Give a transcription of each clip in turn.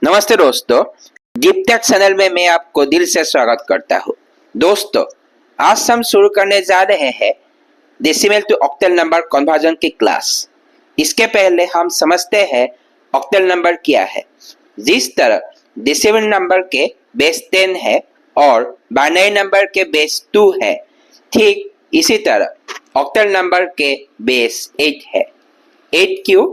नमस्ते दोस्तों, deeptech channel में मैं आपको दिल से स्वागत करता हूँ। दोस्तों, आज हम शुरू करने जा रहे हैं decimal to octal number conversion की क्लास। इसके पहले हम समझते हैं ऑक्टल नंबर क्या है। जिस तरह डेसिमल नंबर के बेस 10 है और बाइनरी नंबर के बेस 2 है, ठीक इसी तरह ऑक्टल नंबर के बेस 8 है। 8 क्यों?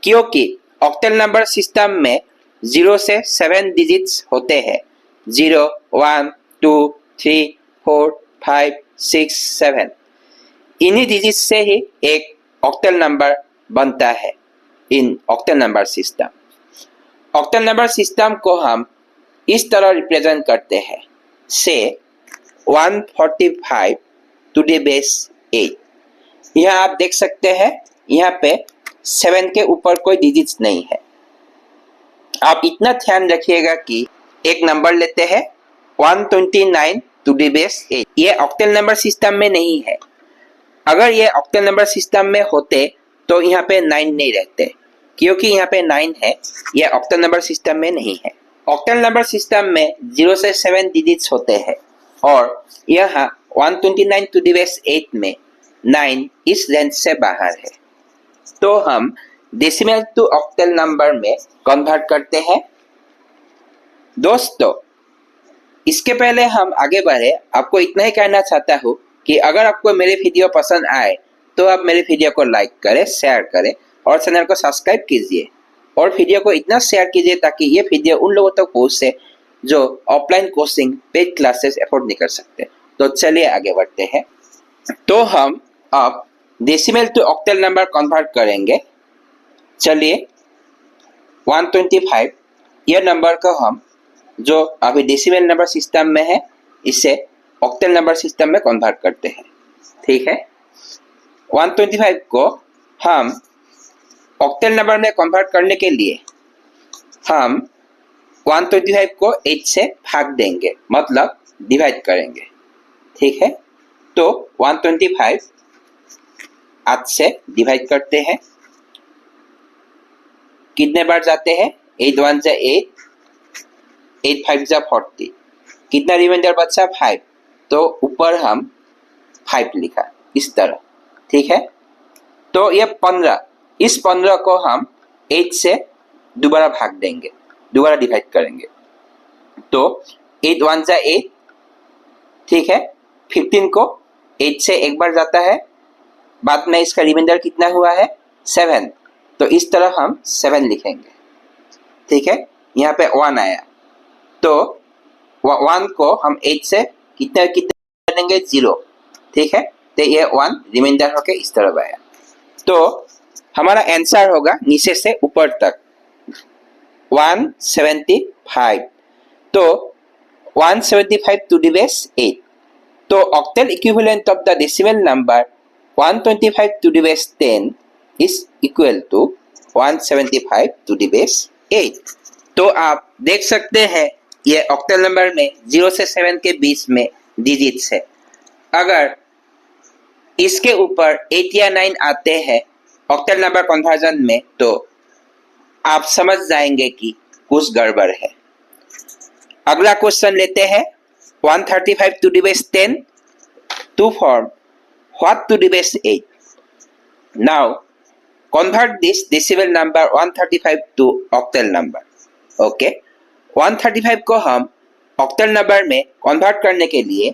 क्योंकि ऑक्टल नंबर सिस्टम में 0 से 7 डिजिट्स होते हैं। 0, 1, 2, 3, 4, 5, 6, 7। इन्हीं डिजिट्स से ही एक ऑक्टल नंबर बनता है in octal number system. Octal number system को हम इस तरह रिप्रेजेंट करते हैं, से 145 टू द बेस 8। यहाँ आप देख सकते हैं, यहाँ पे 7 के ऊपर कोई डिजिट्स नहीं है। आप इतना ध्यान रखिएगा कि एक नंबर लेते हैं 129 टू द बेस 8। ये ऑक्टल नंबर सिस्टम में नहीं है। अगर ये ऑक्टल नंबर सिस्टम में होते तो यहाँ पे 9 नहीं रहते, क्योंकि यहाँ पे 9 है। ये ऑक्टल नंबर सिस्टम में नहीं है। ऑक्टल नंबर सिस्टम में 0 से 7 डिजिट्स होते हैं और यहाँ 129 टू द बेस 8 में 9 इस रेंज से बाहर है। तो हम डेसिमल टू ऑक्टल नंबर में कन्वर्ट करते हैं। दोस्तों, इसके पहले हम आगे बढ़े, आपको इतना ही कहना चाहता हूँ कि अगर आपको मेरे वीडियो पसंद आए तो आप मेरे वीडियो को लाइक करें, शेयर करें और चैनल को सब्सक्राइब कीजिए और वीडियो को इतना शेयर कीजिए ताकि ये वीडियो उन लोगों तक पहुँचे जो offline coaching paid classes afford नहीं कर सकते। तो चलिए आगे बढ़ते हैं। तो हम अब decimal to octal number convert करेंगे। चलिए 125 यह नंबर को हम जो अभी डेसिमल नंबर सिस्टम में है, इसे ऑक्टल नंबर सिस्टम में कन्वर्ट करते हैं। ठीक है, 125 को हम ऑक्टल नंबर में कन्वर्ट करने के लिए हम 125 को 8 से भाग देंगे, मतलब डिवाइड करेंगे। ठीक है, तो 125 8 से डिवाइड करते हैं। कितने बार जाते हैं? 8 1 जा 8, 8 5 जा 40। कितना रिमाइंडर बचा? 5। तो ऊपर हम 5 लिखा इस तरह। ठीक है, तो ये 15, इस 15 को हम 8 से दोबारा भाग देंगे, दोबारा डिवाइड करेंगे। तो 8 1 जा 8। ठीक है, 15 को 8 से एक बार जाता है, बाद में इसका रिमाइंडर कितना हुआ है? 7। तो इस तरह हम 7 लिखेंगे। ठीक है, यहाँ पे 1 आया, तो 1 को हम 8 से कितना कितना लेंगे? 0। ठीक है, तो ये 1 रिमाइंडर होके इस तरह आया। तो हमारा आंसर होगा नीचे से ऊपर तक 175। तो 175 टू द बेस 8। तो octal equivalent of the decimal number 125 to the base 10 is equal to 175 to the base 8। तो आप देख सकते हैं ये ऑक्टल नंबर में 0 से 7 के बीच में डिजिट्स है। अगर इसके ऊपर 8 या 9 आते हैं ऑक्टल नंबर कन्वर्जन में, तो आप समझ जाएंगे कि कुछ गड़बड़ है। अगला क्वेश्चन लेते हैं। 135 to the base 10 to form what to the base 8? Now convert this decimal number 135 to octal number. Okay, 135 को हम octal नंबर में कन्वर्ट करने के लिए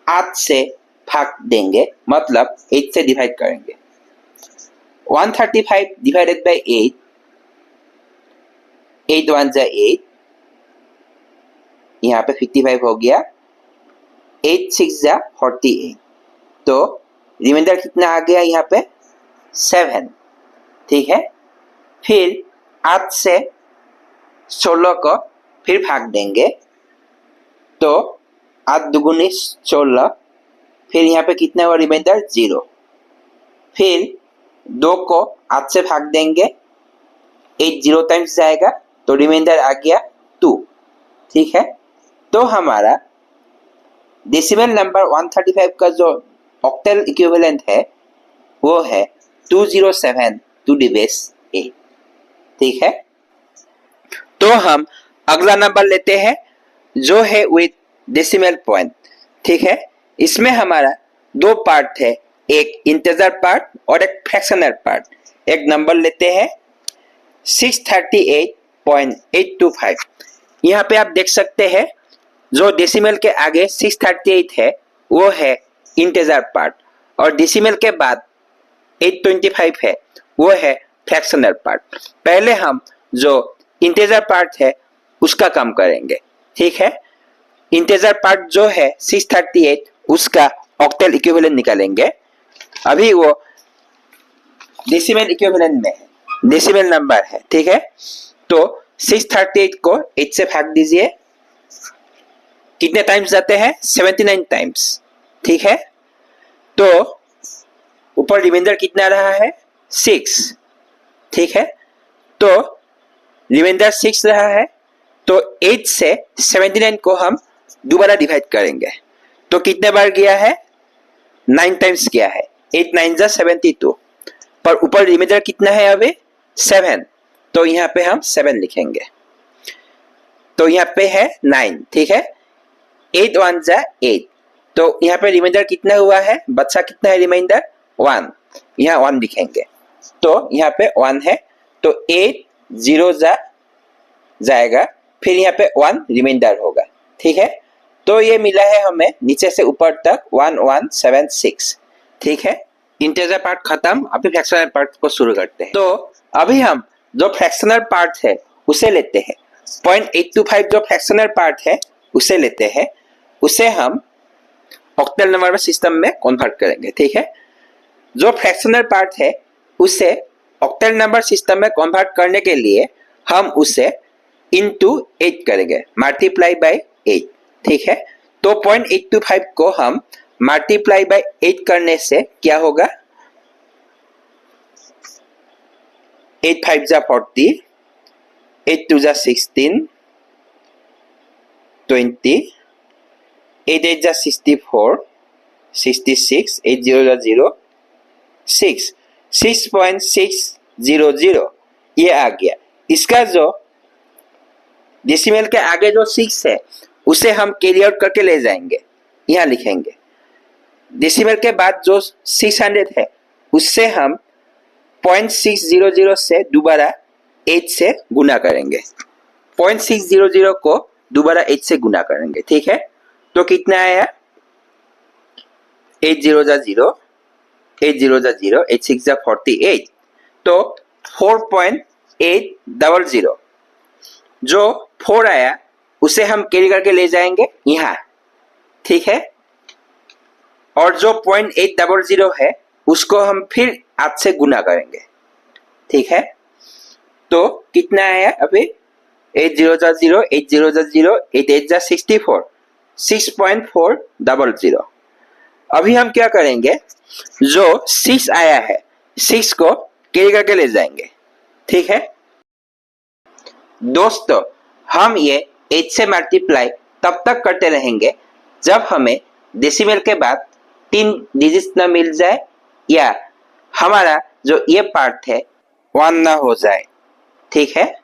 8 से भाग देंगे, मतलब 8 से डिवाइड करेंगे। 135 डिवाइडेड बाय 8, 8 1 जा 8, यहाँ पे 55 हो गया, 8 6 जा 48। तो रिमाइंडर कितना आ गया यहाँ पे? 7। ठीक है, फिर 8 से 16 को फिर भाग देंगे, तो 8 दुगुनी 16, फिर यहाँ पे कितना हुआ रिमाइंडर? 0। फिर 2 को 8 से भाग देंगे, 8 0 टाइम्स जाएगा, तो रिमाइंडर आ गया 2। ठीक है, तो हमारा डेसिमल नंबर 135 का जो ऑक्टल इक्विवेलेंट है वो है 207 टू द बेस 8। ठीक है, तो तो हम अगला नंबर लेते हैं जो है विथ डेसिमल पॉइंट। ठीक है, इसमें हमारा दो पार्ट है, एक इंटीजर पार्ट और एक फ्रैक्शनल पार्ट। एक नंबर लेते हैं 638.825। यहाँ पे आप देख सकते हैं जो डेसिमल के आगे 638 है वो है इंटीजर पार्ट, और डेसिमल के बाद 825 है वो है फ्रैक्शनल पार्ट। पहले हम जो इंटीजर पार्ट है उसका काम करेंगे। ठीक है, इंटीजर पार्ट जो है 638 उसका ऑक्टल इक्विवेलेंट निकालेंगे। अभी वो डेसिमल इक्विवेलेंट में है, डेसिमल नंबर है। ठीक है, तो 638 को 8 से भाग दीजिए, कितने टाइम्स जाते हैं? 79 टाइम्स। ठीक है, तो ऊपर रिमाइंडर कितना रहा है? 6। ठीक है, तो रिमाइंडर 6 रहा है, तो 8 से 79 को हम दोबारा डिवाइड करेंगे, तो कितने बार गया है? 9 टाइम्स गया है। 8 9 जा 72, पर ऊपर रिमाइंडर कितना है अभी? 7, तो यहाँ पे हम 7 लिखेंगे, तो यहाँ पे है 9। ठीक है, 8 1 जा 8, तो यहाँ पे रिमाइंडर कितना हुआ है? बच्चा कितना है रिमाइंडर? 1, यहाँ 1 लिखेंगे, तो यहाँ पे 1 है, तो 8 0 जाएगा, फिर यहाँ पे 1 रिमाइंडर होगा। ठीक है, तो ये मिला है हमें नीचे से ऊपर तक 1176। ठीक है, इंटीजर पार्ट खत्म, अभी फ्रैक्शनल पार्ट को शुरू करते हैं। तो अभी हम जो फ्रैक्शनल पार्ट है उसे लेते हैं, 0.825 जो फ्रैक्शनल पार्ट है उसे लेते हैं, उसे हम ऑक्टल नंबर सिस्टम में कन्वर्ट करेंगे। ठीक है, जो फ्रैक्शनल पार्ट है उसे ऑक्टल नंबर सिस्टम में कन्वर्ट करने के लिए हम उसे इनटू 8 करेंगे, मल्टीप्लाई बाय 8। ठीक है, तो 0.825 को हम मल्टीप्लाई बाय 8 करने से क्या होगा? 8 5 जा 40, 8 2 जा 16, 20, 8 8 जा 64, 66, 8 0 जा 0, 6, 6.600 ये आ गया। इसका जो डेसिमल के आगे जो 6 है उसे हम कैरी आउट करके ले जाएंगे, यहाँ लिखेंगे। डेसिमल के बाद जो 600 है उससे हम 0.600 से दोबारा 8 से गुना करेंगे, 0.600 को दोबारा 8 से गुना करेंगे। ठीक है, तो कितना आया? 8 0 जा 0, 8 0 जा 0, 8 6 जा 48, तो 4.800 जो 4 आया उसे हम कैरी करके ले जाएंगे यहाँ। ठीक है, और जो 0.800 है उसको हम फिर 8 से गुना करेंगे। ठीक है, तो कितना आया अभी? 8 0 जा 0, 8 0 जा 0, 8 8 जा 64, 6.400। अभी हम क्या करेंगे? जो 6 आया है 6 को कैरी करके ले जाएंगे। ठीक है दोस्तों, हम ये 8 से मल्टीप्लाई तब तक करते रहेंगे जब हमें डेसिमल के बाद 3 डिजिट ना मिल जाए या हमारा जो ये पार्ट है 1 ना हो जाए। ठीक है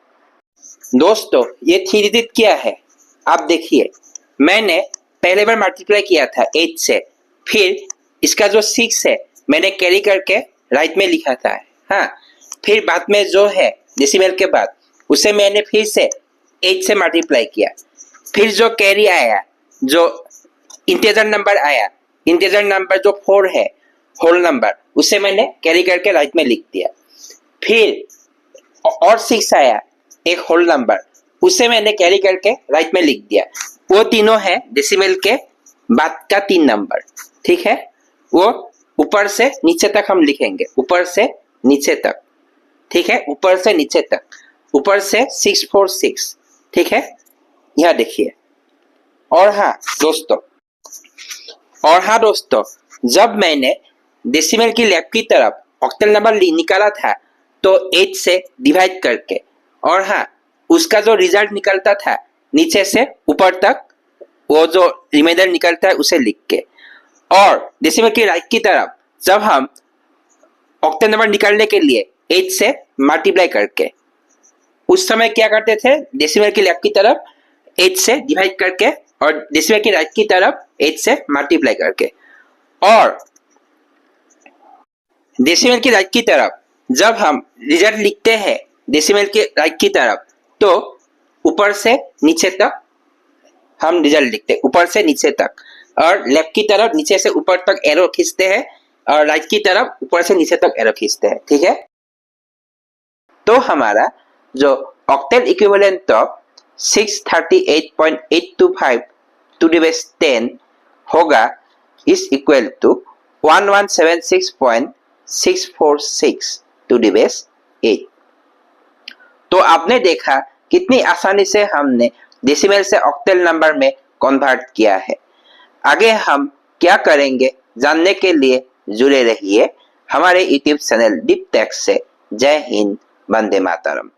दोस्तों, ये 3 डिजिट क्या है आप देखिए, मैंने पहले बार मल्टीप्लाई किया था 8 से, फिर इसका जो 6 है मैंने कैरी करके राइट में लिखा था। हाँ, फिर बाद में जो है डेसिमल के बाद उसे मैंने फिर से 8 से मल्टीप्लाई किया, फिर जो कैरी आया, जो इंटीजर नंबर आया, इंटीजर नंबर जो 4 है होल नंबर, उसे मैंने कैरी करके राइट में लिख दिया। फिर और 6 आया एक होल नंबर, उसे मैंने कैरी करके राइट में लिख दिया। वो तीनों है डेसिमल के बाद का 3 नंबर। ठीक है, वो ऊपर से नीचे तक हम लिखेंगे, ऊपर से नीचे तक। ठीक है, ऊपर से नीचे तक, ऊपर से 646। ठीक है, यहाँ देखिए। और हाँ दोस्तों, जब मैंने डेसिमल की लेफ्ट की तरफ ऑक्टल नंबर निकाला था तो 8 से डिवाइड करके, और हाँ उसका जो रिजल्ट निकलता था नीचे से ऊपर तक वो जो रिमाइंडर निकलता है उसे लिख के, और डेसिमल की राइट की तरफ जब हम ऑक्टल नंबर निकालने के लिए 8 से मल्टीप्लाई करके, उस समय क्या करते थे, डेसिमल की लेफ्ट की तरफ 8 से डिवाइड करके और डेसिमल की राइट की तरफ 8 से मल्टीप्लाई करके। और डेसिमल की राइट की तरफ जब हम रिजल्ट लिखते हैं डेसिमल के राइट की तरफ, तो ऊपर से नीचे तक हम रिजल्ट लिखते हैं, ऊपर से नीचे तक। और लेफ्ट की तरफ नीचे से ऊपर तक एरो खींचते हैं और राइट की तरफ ऊपर से नीचे तक एरो खींचते हैं। ठीक है, तो हमारा जो octal equivalent of 638.825 to the base 10 होगा is equal to 1176.646 to the base 8। तो आपने देखा कितनी आसानी से हमने डेसिमल से ऑक्टल नंबर में कन्वर्ट किया है। आगे हम क्या करेंगे जानने के लिए जुड़े रहिए हमारे यूट्यूब चैनल डीप टेक्स्ट से। जय हिंद, वंदे मातरम।